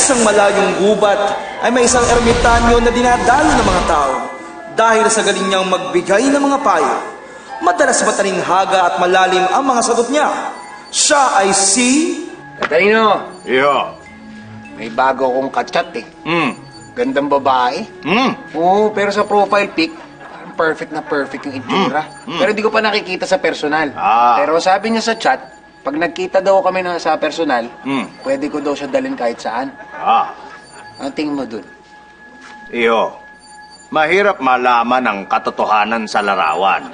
isang malayong gubat ay may isang ermitanyo na dinadalo ng mga tao. Dahil sa galing niyang magbigay ng mga payo, madalas matalinhaga at malalim ang mga sagot niya. Siya ay si... Katarino! Iyo. May bago akong kachat eh. Gandang babae. Oo, pero sa profile pic, perfect na perfect yung itsura. Pero di ko pa nakikita sa personal. Pero sabi niya sa chat, pag nagkita daw kami na sa personal, pwede ko daw siya dalhin kahit saan. Ang tingin mo dun? Iyo. Mahirap malaman ang katotohanan sa larawan.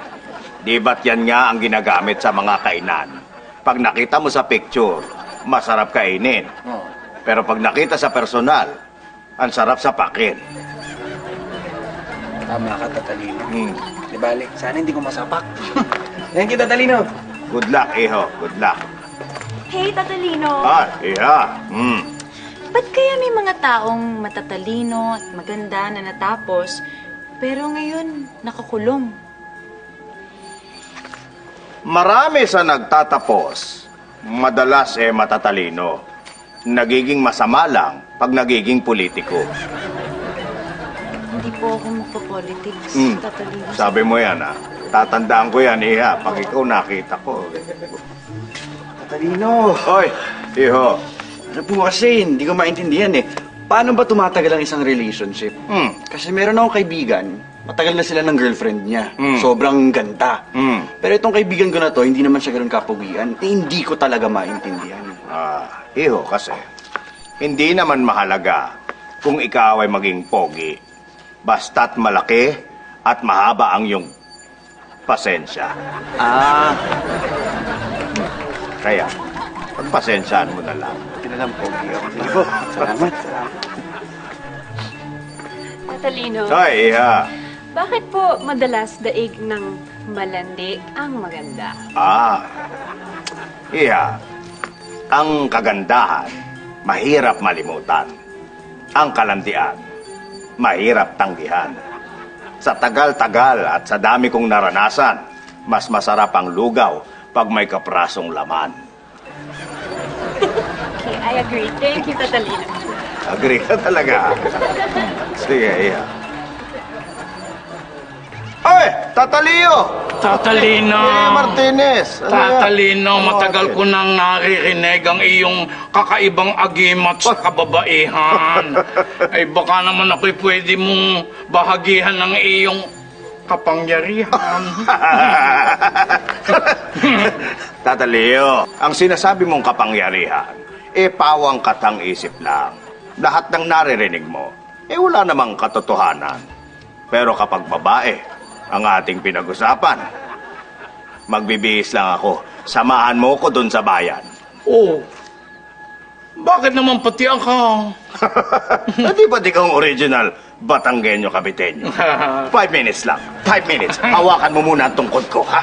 Di ba't yan nga ang ginagamit sa mga kainan? Pag nakita mo sa picture, masarap kainin. Pero pag nakita sa personal, ang sarap sa pakin. Tama ka, Tatalino. Di bali, sana hindi ko masapak. Yan kita, Tatalino. Good luck, iho. Good luck. Hey, Tatalino. Iya. Ba't kaya may mga taong matatalino at maganda na natapos, pero ngayon nakakulong? Marami sa nagtatapos, madalas matatalino. Nagiging masama lang pag nagiging politiko. Hindi po ako magpo-politics, Tatalino. Sabi mo yan, Tatandaan ko yan, iha, pag ikaw nakita ko. Tatalino! Hoy, iho. Ano po kasi, hindi ko maintindihan Paano ba tumatagal ang isang relationship? Kasi meron akong kaibigan, matagal na sila ng girlfriend niya. Sobrang ganda. Pero itong kaibigan ko na to, hindi naman siya ganun kapugian. Hindi ko talaga maintindihan. Iho, kasi hindi naman mahalaga kung ikaw ay maging pogi. Basta't malaki at mahaba ang iyong pasensya. Kaya, pagpasensyaan mo na lang. Tinalang pogi ako. Sige po, salamat. Tatalino. Hoy, iha. Bakit po madalas daig ng malandi ang maganda? Iha. Ang kagandahan, mahirap malimutan. Ang kalandian, mahirap tanggihan. Sa tagal-tagal at sa dami kong naranasan, mas masarap ang lugaw pag may kaprasong laman. Okay, I agree. Thank you, Tatalino. Agree ka talaga. Sige, iya. Ay, Tatalino! Tatalino! Martinez! Tatalino, matagal ko nang naririnig ang iyong kakaibang agimat sa kababaihan. Ay baka naman ako'y pwede mong bahagihan ng iyong kapangyarihan. Tatalino, ang sinasabi mong kapangyarihan, pawang katang isip lang. Lahat ng naririnig mo, wala namang katotohanan. Pero kapag babae ang ating pinag-usapan, magbibihis lang ako. Samahan mo ko dun sa bayan. Bakit naman pati ako? Di ba di kang original Batanggenyo Kabitenyo? 5 minutes lang. 5 minutes. Hawakan mo muna ang tungkod ko, ha?